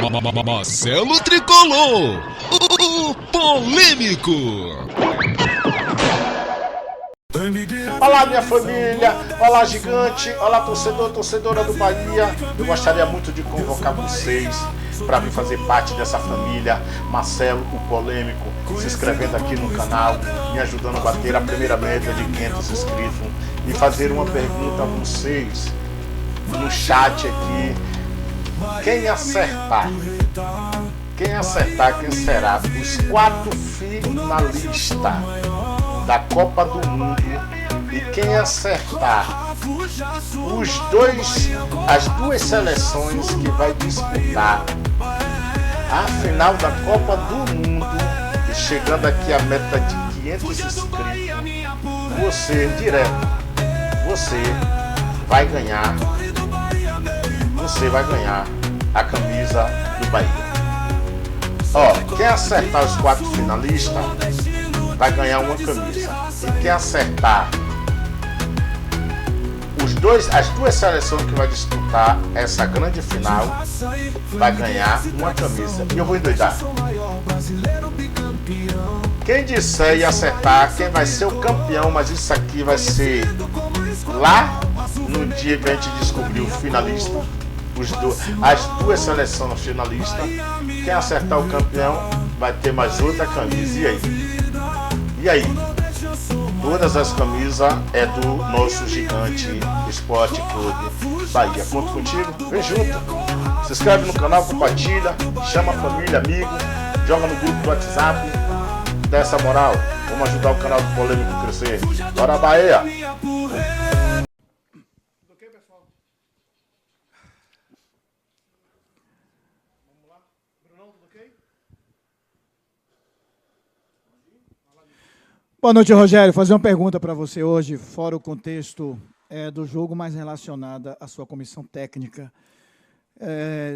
Marcelo Tricolor, o polêmico. Olá, minha família, olá, gigante, olá, torcedor, torcedora do Bahia. Eu gostaria muito de convocar vocês para vir fazer parte dessa família. Marcelo, o polêmico, se inscrevendo aqui no canal, me ajudando a bater a primeira meta de 500 inscritos e fazer uma pergunta a vocês no chat aqui. Quem acertar, quem será os 4 finalistas da Copa do Mundo, e quem acertar as duas seleções que vai disputar a final da Copa do Mundo, e chegando aqui a meta de 500 inscritos, você vai ganhar a camisa do Bahia. Quem acertar os 4 finalistas vai ganhar uma camisa. E quem acertar as duas seleções que vai disputar essa grande final vai ganhar uma camisa. E eu vou endoidar. Quem disser e acertar quem vai ser o campeão, mas isso aqui vai ser lá no dia que a gente descobrir o finalista, as duas seleções finalistas, quem acertar o campeão vai ter mais outra camisa. E aí? Todas as camisas é do nosso gigante Esporte Clube Bahia. Conto contigo, vem junto. Se inscreve no canal, compartilha, chama a família, amigo, joga no grupo do WhatsApp, dá essa moral. Vamos ajudar o canal do Polêmico a crescer. Bora, Bahia! Boa noite, Rogério. Fazer uma pergunta para você hoje, fora o contexto do jogo, mais relacionada à sua comissão técnica.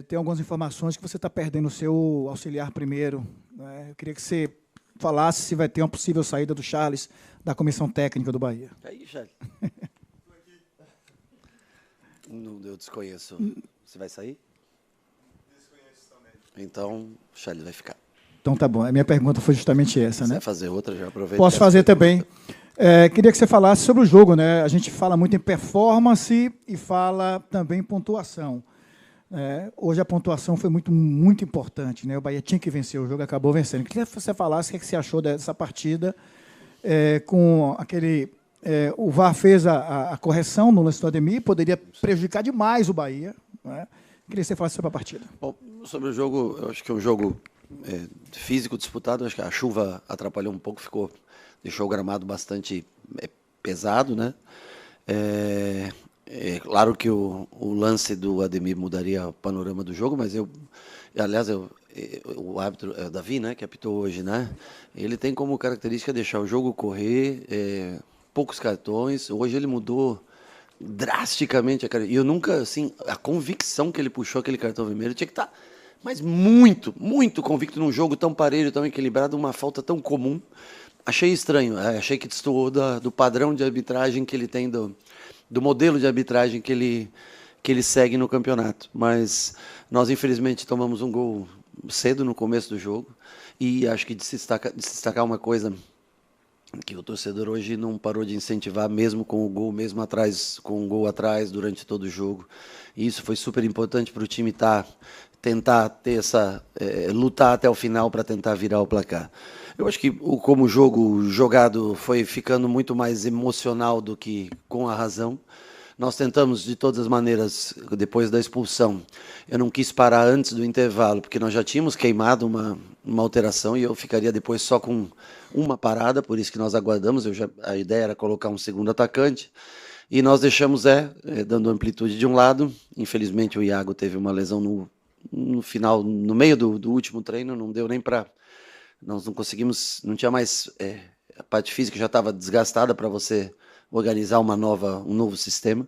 Tem algumas informações que você está perdendo o seu auxiliar primeiro. Eu queria que você falasse se vai ter uma possível saída do Charles da comissão técnica do Bahia. Aí, Charles. Não, eu desconheço. Você vai sair? Desconheço também. Então, o Charles vai ficar. Então tá bom, a minha pergunta foi justamente essa, né? Se quiser fazer outra, já aproveita. Posso fazer também. Queria que você falasse sobre o jogo, né? A gente fala muito em performance e fala também em pontuação. Hoje a pontuação foi muito importante, né? O Bahia tinha que vencer o jogo, acabou vencendo. Queria que você falasse o que você achou dessa partida, com aquele... o VAR fez a correção no lance do Ademir, poderia prejudicar demais o Bahia, né? Queria que você falasse sobre a partida. Bom, sobre o jogo, eu acho que é um jogo físico disputado. Acho que a chuva atrapalhou um pouco, deixou o gramado bastante pesado, né? Claro que o lance do Ademir mudaria o panorama do jogo, mas o árbitro, Davi, né, que apitou hoje, né? Ele tem como característica deixar o jogo correr, poucos cartões. Hoje ele mudou drasticamente e eu nunca, assim, a convicção que ele puxou aquele cartão vermelho tinha que estar, mas muito, muito convicto num jogo tão parelho, tão equilibrado, uma falta tão comum. Achei estranho, achei que destoou do padrão de arbitragem que ele tem, do modelo de arbitragem que ele segue no campeonato. Mas nós, infelizmente, tomamos um gol cedo no começo do jogo, e acho que de se destacar uma coisa que o torcedor hoje não parou de incentivar, mesmo com o gol, mesmo com o gol atrás durante todo o jogo. E isso foi super importante para o time tentar ter lutar até o final para tentar virar o placar. Eu acho que como o jogo jogado foi ficando muito mais emocional do que com a razão. Nós tentamos de todas as maneiras, depois da expulsão. Eu não quis parar antes do intervalo, porque nós já tínhamos queimado uma alteração e eu ficaria depois só com uma parada, por isso que nós aguardamos. A ideia era colocar um segundo atacante. E nós deixamos dando amplitude de um lado. Infelizmente o Iago teve uma lesão no final, no meio do último treino, não deu nem para... Nós não conseguimos, não tinha mais... a parte física já estava desgastada para você organizar um novo sistema.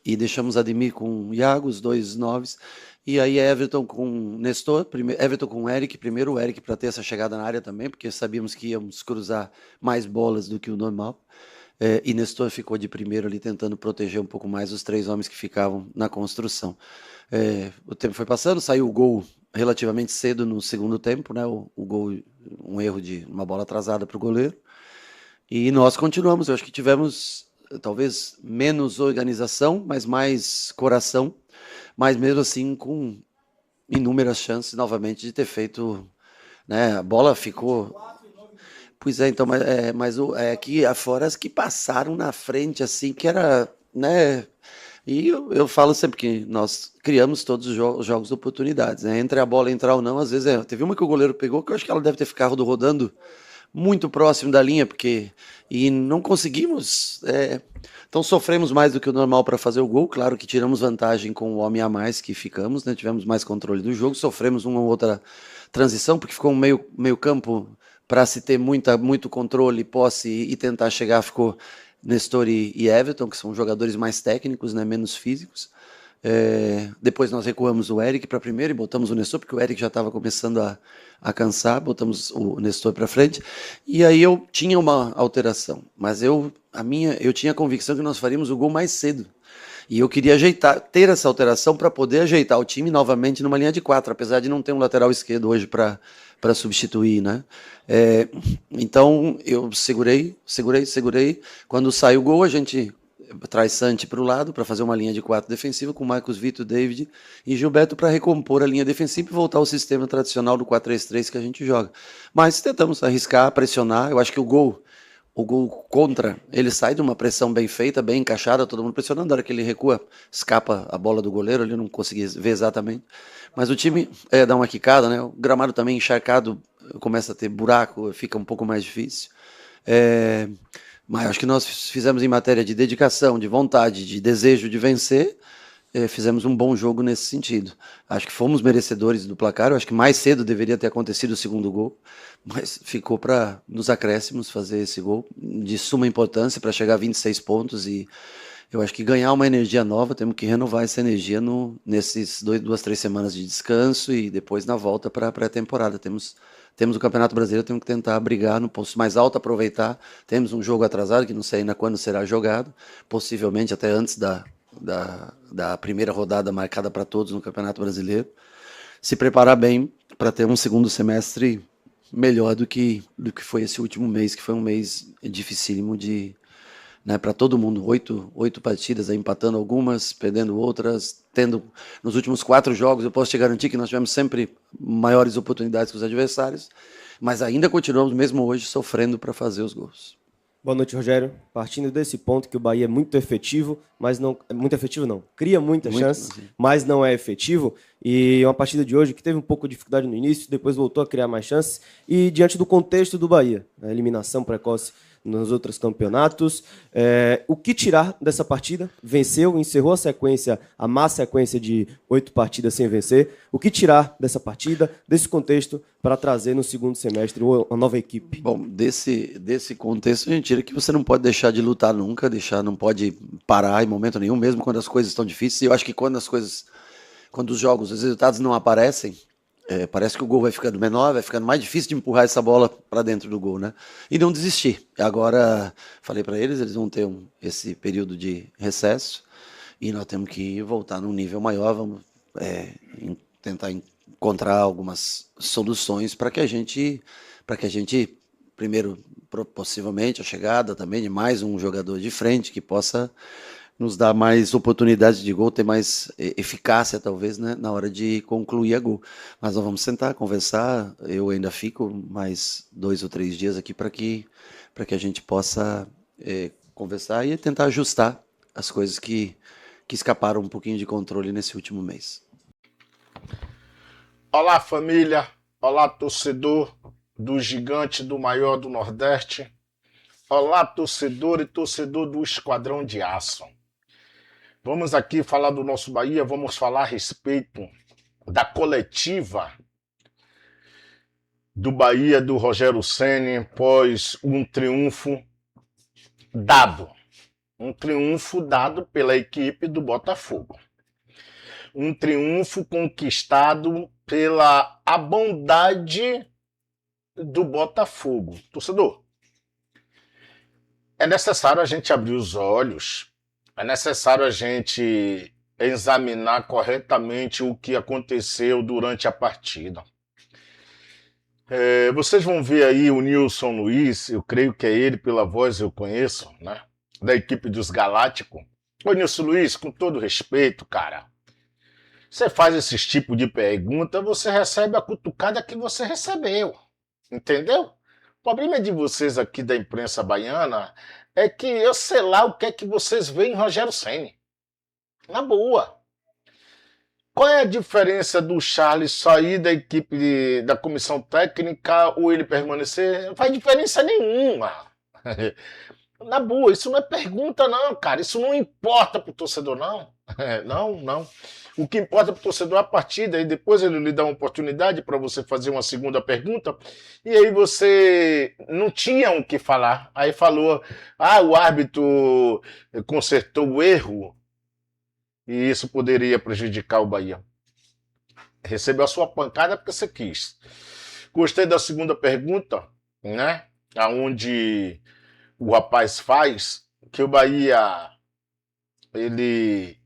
E deixamos Ademir com Iago, os 2 noves. E aí Everton com Nestor, Everton com Eric, primeiro o Eric para ter essa chegada na área também, porque sabíamos que íamos cruzar mais bolas do que o normal. E Nestor ficou de primeiro ali tentando proteger um pouco mais os 3 homens que ficavam na construção. O tempo foi passando, saiu o gol relativamente cedo no segundo tempo, né? O gol, um erro de uma bola atrasada para o goleiro. E nós continuamos, eu acho que tivemos talvez menos organização, mas mais coração, mas mesmo assim com inúmeras chances novamente de ter feito, né? A bola ficou. Pois é, então, mas que afora as que passaram na frente, assim, que era, né? E eu falo sempre que nós criamos todos os jogos de oportunidades, né? Entre a bola entrar ou não, às vezes teve uma que o goleiro pegou, que eu acho que ela deve ter ficado rodando muito próximo da linha, e não conseguimos, então sofremos mais do que o normal para fazer o gol. Claro que tiramos vantagem com o homem a mais que ficamos, né? Tivemos mais controle do jogo, sofremos uma ou outra transição, porque ficou um meio campo para se ter muito controle, posse e tentar chegar, ficou Nestor e Everton, que são jogadores mais técnicos, né, menos físicos. Depois nós recuamos o Eric para primeiro e botamos o Nestor, porque o Eric já estava começando a cansar, botamos o Nestor para frente. E aí eu tinha uma alteração, mas eu tinha a convicção que nós faríamos o gol mais cedo. E eu queria ter essa alteração para poder ajeitar o time novamente numa linha de 4, apesar de não ter um lateral esquerdo hoje para substituir, né? Então eu segurei. Quando sai o gol, a gente traz Santi para o lado para fazer uma linha de 4 defensiva com Marcos Vitor, David e Gilberto para recompor a linha defensiva e voltar ao sistema tradicional do 4-3-3 que a gente joga. Mas tentamos arriscar, pressionar. Eu acho que o gol contra, ele sai de uma pressão bem feita, bem encaixada, todo mundo pressionando. Na hora que ele recua, escapa a bola do goleiro, ele não conseguia ver exatamente. Mas o time dá uma quicada, né? O gramado também encharcado começa a ter buraco, fica um pouco mais difícil. Mas acho que nós fizemos em matéria de dedicação, de vontade, de desejo de vencer, fizemos um bom jogo nesse sentido. Acho que fomos merecedores do placar. Eu acho que mais cedo deveria ter acontecido o segundo gol, mas ficou para nos acréscimos fazer esse gol de suma importância para chegar a 26 pontos. E eu acho que ganhar uma energia nova, temos que renovar essa energia nesses 2-3 semanas de descanso e depois na volta para a pré-temporada. Temos o Campeonato Brasileiro, temos que tentar brigar no posto mais alto, aproveitar. Temos um jogo atrasado, que não sei ainda quando será jogado, possivelmente até antes da primeira rodada marcada para todos no Campeonato Brasileiro. Se preparar bem para ter um segundo semestre melhor do que foi esse último mês, que foi um mês dificílimo para todo mundo. 8 partidas, aí, empatando algumas, perdendo outras, tendo nos últimos 4 jogos, eu posso te garantir que nós tivemos sempre maiores oportunidades que os adversários, mas ainda continuamos, mesmo hoje, sofrendo para fazer os gols. Boa noite, Rogério. Partindo desse ponto que o Bahia é muito efetivo, mas não muito efetivo não, cria muitas chances, mas não é efetivo, e uma partida de hoje que teve um pouco de dificuldade no início, depois voltou a criar mais chances, e diante do contexto do Bahia, a eliminação precoce nos outros campeonatos, o que tirar dessa partida? Venceu, encerrou a má sequência de 8 partidas sem vencer. O que tirar dessa partida, desse contexto, para trazer no segundo semestre uma nova equipe? Bom, desse contexto a gente tira que você não pode deixar de lutar nunca, não pode parar em momento nenhum, mesmo quando as coisas estão difíceis. E eu acho que quando os jogos, os resultados não aparecem, parece que o gol vai ficando menor, vai ficando mais difícil de empurrar essa bola para dentro do gol, né? E não desistir. Agora, falei para eles vão ter esse período de recesso e nós temos que voltar num nível maior, vamos tentar encontrar algumas soluções para que a gente, primeiro, possivelmente a chegada também de mais um jogador de frente que possa nos dar mais oportunidades de gol, ter mais eficácia, talvez, né, na hora de concluir a gol. Mas nós vamos sentar, conversar. Eu ainda fico mais 2 ou 3 dias aqui para que a gente possa conversar e tentar ajustar as coisas que escaparam um pouquinho de controle nesse último mês. Olá, família. Olá, torcedor do gigante do maior do Nordeste. Olá, torcedor e torcedor do Esquadrão de Aço. Vamos aqui falar do nosso Bahia, vamos falar a respeito da coletiva do Bahia, do Rogério Ceni, após um triunfo dado. Um triunfo dado pela equipe do Botafogo. Um triunfo conquistado pela a bondade do Botafogo. Torcedor, É necessário a gente abrir os olhos, é necessário a gente examinar corretamente o que aconteceu durante a partida. Vocês vão ver aí o Nilson Luiz, eu creio que é ele, pela voz eu conheço, né? Da equipe dos Galácticos. Ô Nilson Luiz, com todo respeito, cara, você faz esse tipo de pergunta, você recebe a cutucada que você recebeu, entendeu? O problema de vocês aqui da imprensa baiana é que eu sei lá o que é que vocês veem em Rogério Ceni. Na boa. Qual é a diferença do Charles sair da equipe da comissão técnica ou ele permanecer? Não faz diferença nenhuma. Na boa, isso não é pergunta não, cara. Isso não importa pro torcedor, não. Não. O que importa pro torcedor é a partida e depois ele lhe dá uma oportunidade para você fazer uma segunda pergunta e aí você não tinha o que falar. Aí falou, o árbitro consertou o erro e isso poderia prejudicar o Bahia. Recebeu a sua pancada porque você quis. Gostei da segunda pergunta, né? Aonde o rapaz faz que o Bahia ele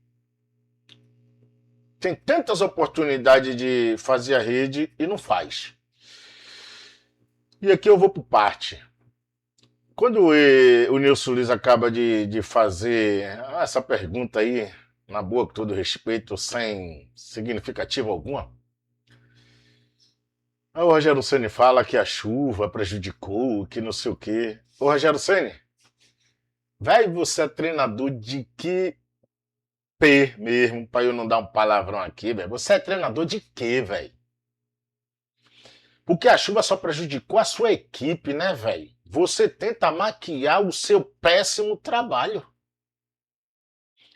tem tantas oportunidades de fazer a rede e não faz. E aqui eu vou por parte. Quando o Nilson Luiz acaba de fazer essa pergunta aí, na boa, com todo respeito, sem significativa alguma, o Rogério Ceni fala que a chuva prejudicou, que não sei o quê. Ô Rogério Ceni, velho, você é treinador de que P mesmo, pra eu não dar um palavrão aqui, velho? Você é treinador de quê, velho? Porque a chuva só prejudicou a sua equipe, né, velho? Você tenta maquiar o seu péssimo trabalho.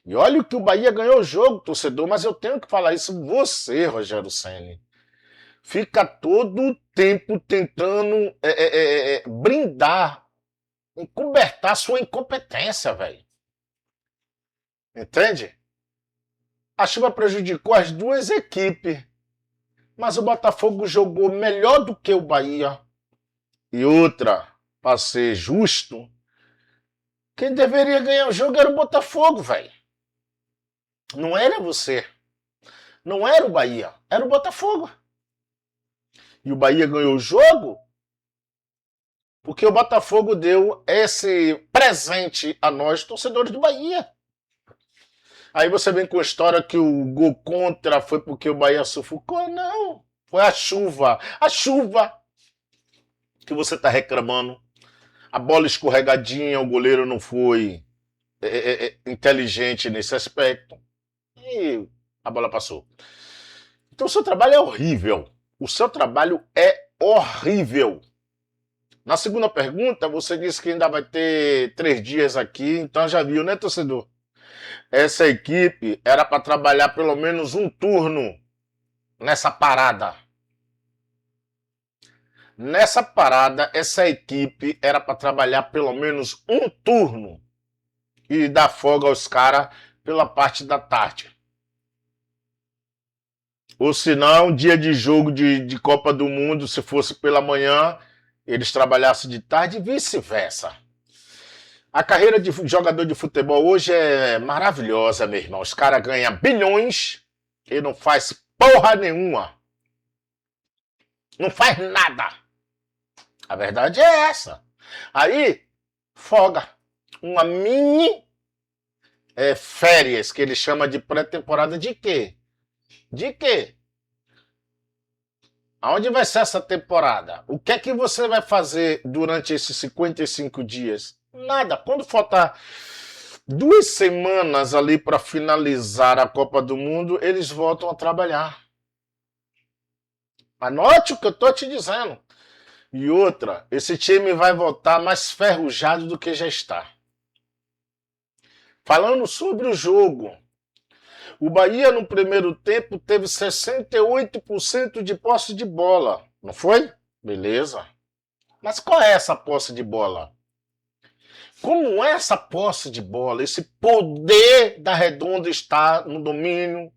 E olha o que o Bahia ganhou o jogo, torcedor, mas eu tenho que falar isso você, Rogério Ceni. Fica todo o tempo tentando brindar, encobertar sua incompetência, velho. Entende? A chuva prejudicou as duas equipes, mas o Botafogo jogou melhor do que o Bahia. E outra, para ser justo, quem deveria ganhar o jogo era o Botafogo, velho. Não era você. Não era o Bahia, era o Botafogo. E o Bahia ganhou o jogo porque o Botafogo deu esse presente a nós, torcedores do Bahia. Aí você vem com a história que o gol contra foi porque o Bahia sufocou. Não, foi a chuva. A chuva que você está reclamando. A bola escorregadinha, o goleiro não foi inteligente nesse aspecto. E a bola passou. Então o seu trabalho é horrível. O seu trabalho é horrível. Na segunda pergunta, você disse que ainda vai ter 3 dias aqui, então já viu, né, torcedor? Essa equipe era para trabalhar pelo menos um turno nessa parada. Nessa parada, essa equipe era para trabalhar pelo menos um turno e dar folga aos caras pela parte da tarde. Ou se não, dia de jogo de Copa do Mundo, se fosse pela manhã, eles trabalhassem de tarde e vice-versa. A carreira de jogador de futebol hoje é maravilhosa, meu irmão. Os caras ganham bilhões e não faz porra nenhuma. Não faz nada. A verdade é essa. Aí, folga. Uma mini férias, que ele chama de pré-temporada de quê? De quê? Aonde vai ser essa temporada? O que é que você vai fazer durante esses 55 dias? Nada. Quando faltar 2 semanas ali para finalizar a Copa do Mundo, eles voltam a trabalhar. Anote o que eu estou te dizendo. E outra, esse time vai voltar mais ferrujado do que já está. Falando sobre o jogo, o Bahia no primeiro tempo teve 68% de posse de bola, não foi? Beleza. Mas qual é essa posse de bola? Como é essa posse de bola? Esse poder da Redonda está no domínio,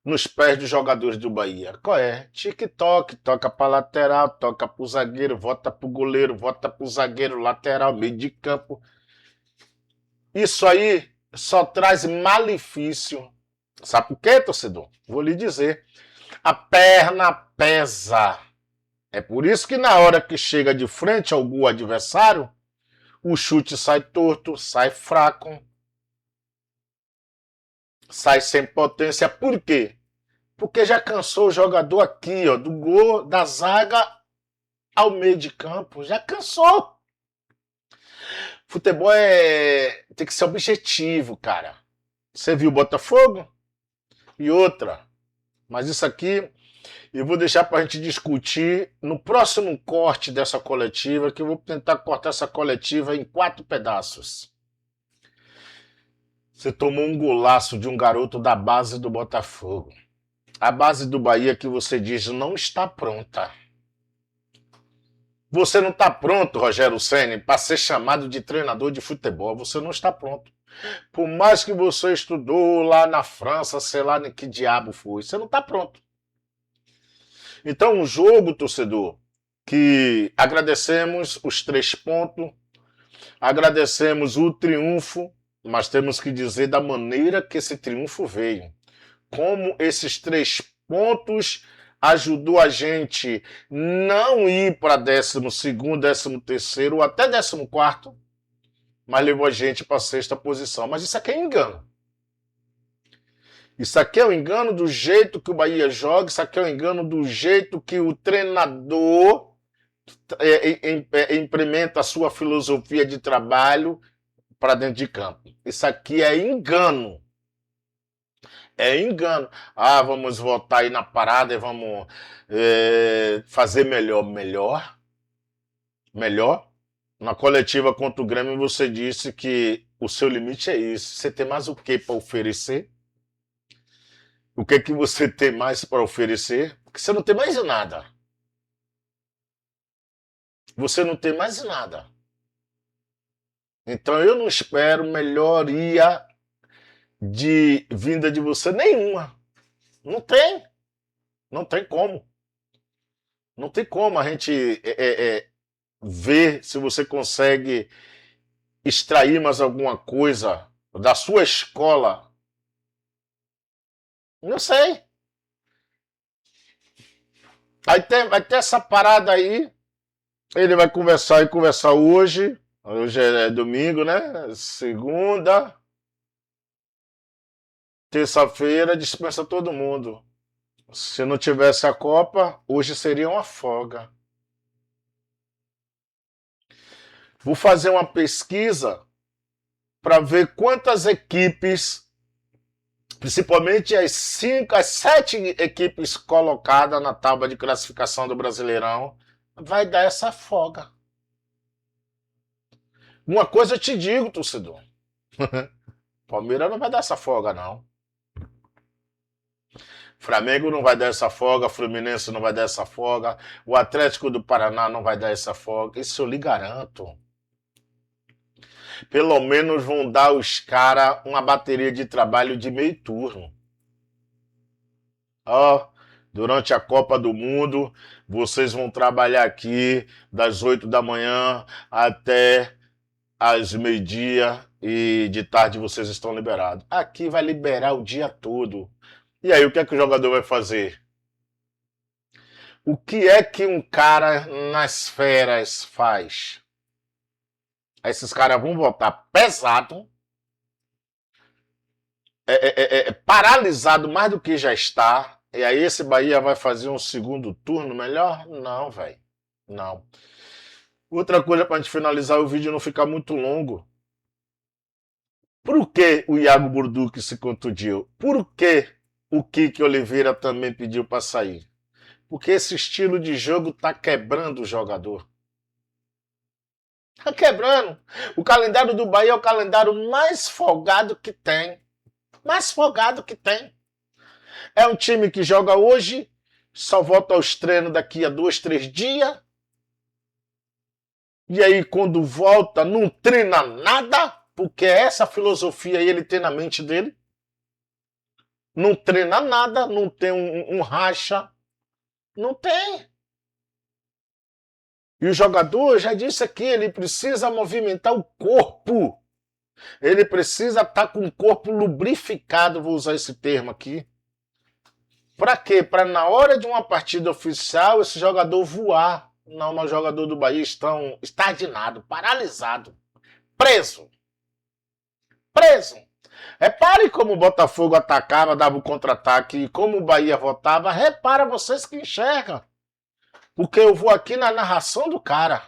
nos pés dos jogadores do Bahia. Qual é? Tic-toc, toca para lateral, toca para o zagueiro, volta para o goleiro, volta para o zagueiro, lateral, meio de campo. Isso aí só traz malefício. Sabe por quê, torcedor? Vou lhe dizer. A perna pesa. É por isso que na hora que chega de frente ao gol adversário, o chute sai torto, sai fraco, sai sem potência. Por quê? Porque já cansou o jogador aqui, ó, do gol, da zaga ao meio de campo. Já cansou. Futebol tem que ser objetivo, cara. Você viu o Botafogo? E outra. Mas isso aqui eu vou deixar para a gente discutir no próximo corte dessa coletiva, que eu vou tentar cortar essa coletiva em 4 pedaços. Você tomou um golaço de um garoto da base do Botafogo. A base do Bahia que você diz não está pronta. Você não está pronto, Rogério Ceni, para ser chamado de treinador de futebol. Você não está pronto. Por mais que você estudou lá na França, sei lá que diabo foi, você não está pronto. Então, um jogo, torcedor, que agradecemos os 3 pontos, agradecemos o triunfo, mas temos que dizer da maneira que esse triunfo veio. Como esses 3 pontos ajudou a gente não ir para 12º, 13º ou até 14º, mas levou a gente para a 6ª posição. Mas isso aqui é engano. Isso aqui é um engano do jeito que o Bahia joga, isso aqui é um engano do jeito que o treinador implementa a sua filosofia de trabalho para dentro de campo. Isso aqui é engano. É engano. Ah, vamos voltar aí na parada e vamos fazer melhor. Melhor? Na coletiva contra o Grêmio você disse que o seu limite é isso. Você tem mais o que para oferecer? O que é que você tem mais para oferecer? Porque você não tem mais nada. Você não tem mais nada. Então eu não espero melhoria de vinda de você nenhuma. Não tem. Não tem como. Não tem como a gente ver se você consegue extrair mais alguma coisa da sua escola. Não sei. Vai ter essa parada aí. Ele vai conversar hoje. Hoje é domingo, né? Segunda. Terça-feira dispensa todo mundo. Se não tivesse a Copa, hoje seria uma folga. Vou fazer uma pesquisa para ver quantas equipes, principalmente as 7 equipes colocadas na tábua de classificação do Brasileirão, vai dar essa folga. Uma coisa eu te digo, torcedor. Palmeiras não vai dar essa folga, não. Flamengo não vai dar essa folga, Fluminense não vai dar essa folga, o Atlético do Paraná não vai dar essa folga. Isso eu lhe garanto. Pelo menos vão dar os caras uma bateria de trabalho de meio turno. Ó, durante a Copa do Mundo, vocês vão trabalhar aqui das 8 da manhã até às meio-dia e de tarde vocês estão liberados. Aqui vai liberar o dia todo. E aí, o que é que o jogador vai fazer? O que é que um cara nas férias faz? Esses caras vão voltar pesado, paralisado mais do que já está. E aí esse Bahia vai fazer um segundo turno melhor? Não, velho. Não. Outra coisa para a gente finalizar o vídeo e não ficar muito longo. Por que o Iago Burduque se contundiu? Por que o Kike Oliveira também pediu para sair? Porque esse estilo de jogo tá quebrando o jogador. Tá quebrando. O calendário do Bahia é o calendário mais folgado que tem. Mais folgado que tem. É um time que joga hoje, só volta aos treinos daqui a 2, 3 dias. E aí, quando volta, não treina nada, porque essa filosofia ele tem na mente dele. Não treina nada, não tem um racha. Não tem. E o jogador, já disse aqui, ele precisa movimentar o corpo. Ele precisa estar com o corpo lubrificado, vou usar esse termo aqui. Para quê? Para na hora de uma partida oficial, esse jogador voar. Não, mas o jogador do Bahia estão estagnado, paralisado, preso. Preso. Repare como o Botafogo atacava, dava o contra-ataque, e como o Bahia votava. Repara vocês que enxergam. Porque eu vou aqui na narração do cara.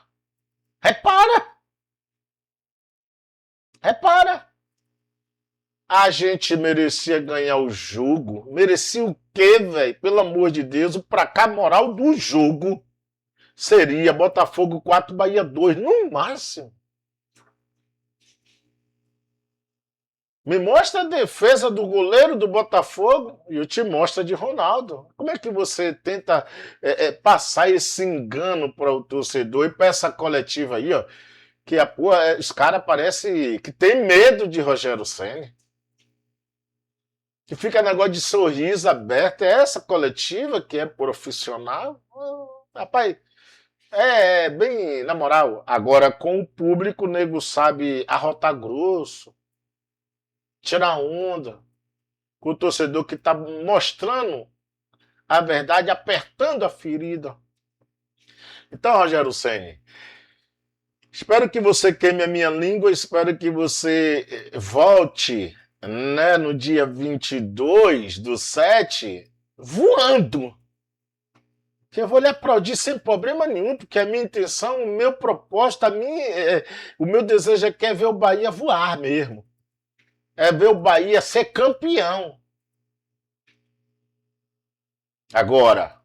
Repara. Repara. A gente merecia ganhar o jogo. Merecia o quê, velho? Pelo amor de Deus, o pra cá moral do jogo seria Botafogo 4, Bahia 2, no máximo. Me mostra a defesa do goleiro do Botafogo e eu te mostro a de Ronaldo. Como é que você tenta passar esse engano para o torcedor e para essa coletiva aí, ó, que os caras parecem que tem medo de Rogério Ceni. Que fica negócio de sorriso aberto. É essa coletiva que é profissional? Rapaz, bem, na moral, agora com o público o nego sabe arrotar grosso, tirar onda com o torcedor que está mostrando a verdade, apertando a ferida. Então, Rogério Ceni, espero que você queime a minha língua, espero que você volte, né, no dia 22/7, voando. Que eu vou lhe aplaudir sem problema nenhum, porque a minha intenção, o meu propósito, o meu desejo é que é ver o Bahia voar mesmo. É ver o Bahia ser campeão. Agora,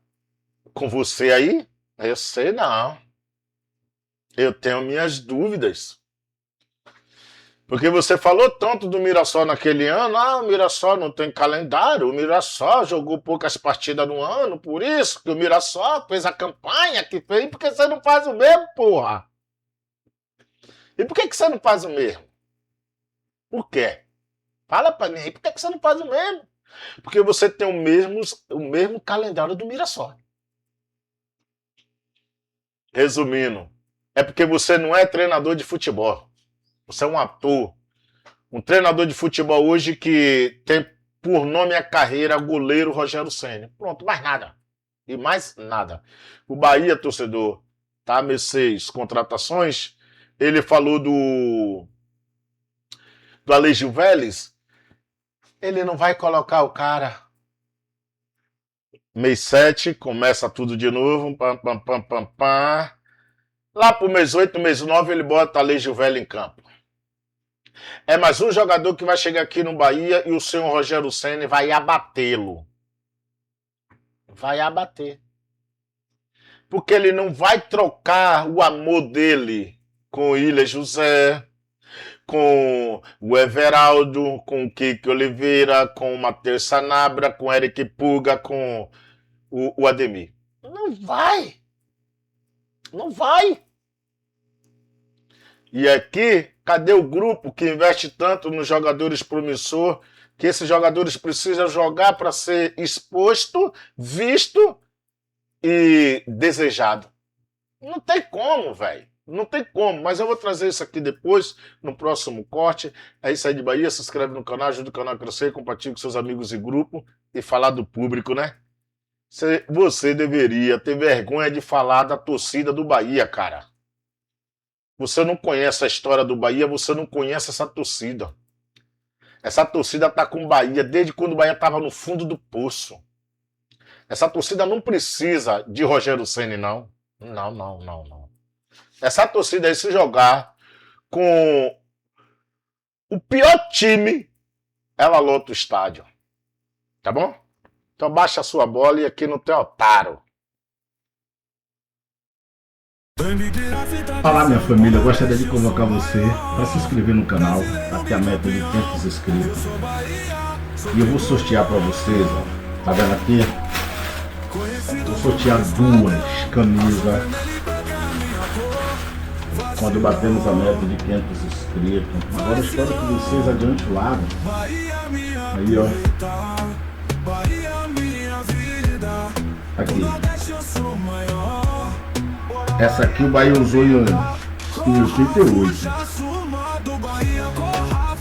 com você aí, eu sei não. Eu tenho minhas dúvidas. Porque você falou tanto do Mirassol naquele ano. O Mirassol não tem calendário. O Mirassol jogou poucas partidas no ano. Por isso que o Mirassol fez a campanha que fez. Porque você não faz o mesmo, porra? E por que você não faz o mesmo? Por quê? Fala pra mim aí, por que você não faz o mesmo? Porque você tem o mesmo calendário do Mirassol. Resumindo, é porque você não é treinador de futebol. Você é um ator. Um treinador de futebol hoje que tem por nome a carreira goleiro Rogério Ceni. Pronto, mais nada. E mais nada. O Bahia, torcedor, tá? Mercedes, contratações. Ele falou do Alejo Vélez. Ele não vai colocar o cara. Mês 7, começa tudo de novo. Lá pro mês 8, mês 9, ele bota Alejo Vélez em campo. É mais um jogador que vai chegar aqui no Bahia e o senhor Rogério Ceni vai abatê-lo. Vai abater. Porque ele não vai trocar o amor dele com o Ilha José, com o Everaldo, com o Kike Oliveira, com o Matheus Sanabra, com o Eric Puga, com o Ademir. Não vai. Não vai. E aqui, cadê o grupo que investe tanto nos jogadores promissor, que esses jogadores precisam jogar para ser exposto, visto e desejado? Não tem como, velho. Não tem como, mas eu vou trazer isso aqui depois, no próximo corte. É isso aí de Bahia, se inscreve no canal, ajuda o canal a crescer, compartilha com seus amigos e grupo e falar do público, né? Você deveria ter vergonha de falar da torcida do Bahia, cara. Você não conhece a história do Bahia, você não conhece essa torcida. Essa torcida tá com o Bahia desde quando o Bahia tava no fundo do poço. Essa torcida não precisa de Rogério Ceni, não. Não. Essa torcida aí, se jogar com o pior time, ela lota o estádio. Tá bom? Então baixa a sua bola e aqui não tem otário. Olá, minha família, eu gostaria de convocar você para se inscrever no canal até a meta de 500 inscritos. E eu vou sortear para vocês, ó, tá vendo aqui? Vou sortear 2 camisas quando batemos a meta de 500 inscritos. Agora eu espero que vocês adiante o lado. Aí, ó. Aqui. Essa aqui o Bahia usou em 88.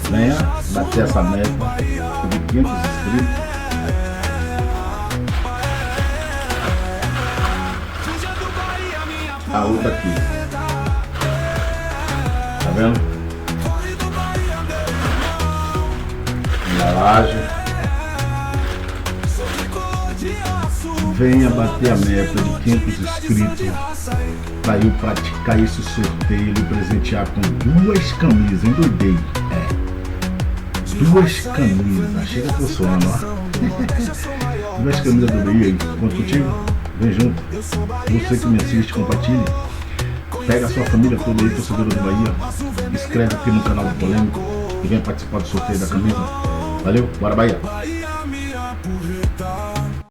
Venha bater essa meta de 500 inscritos. A outra aqui. Tá vendo? Embalagem. Venha bater a meta de 500 inscritos para eu praticar esse sorteio e presentear com 2 camisas. Endoidei. 2 camisas. Chega que eu suando, ó. 2 camisas do Bahia. Conto contigo? Vem junto. Você que me assiste, compartilhe. Pega a sua família toda aí, torcedora do Bahia. Inscreve aqui no canal do Polêmico e vem participar do sorteio da camisa. Valeu, bora Bahia!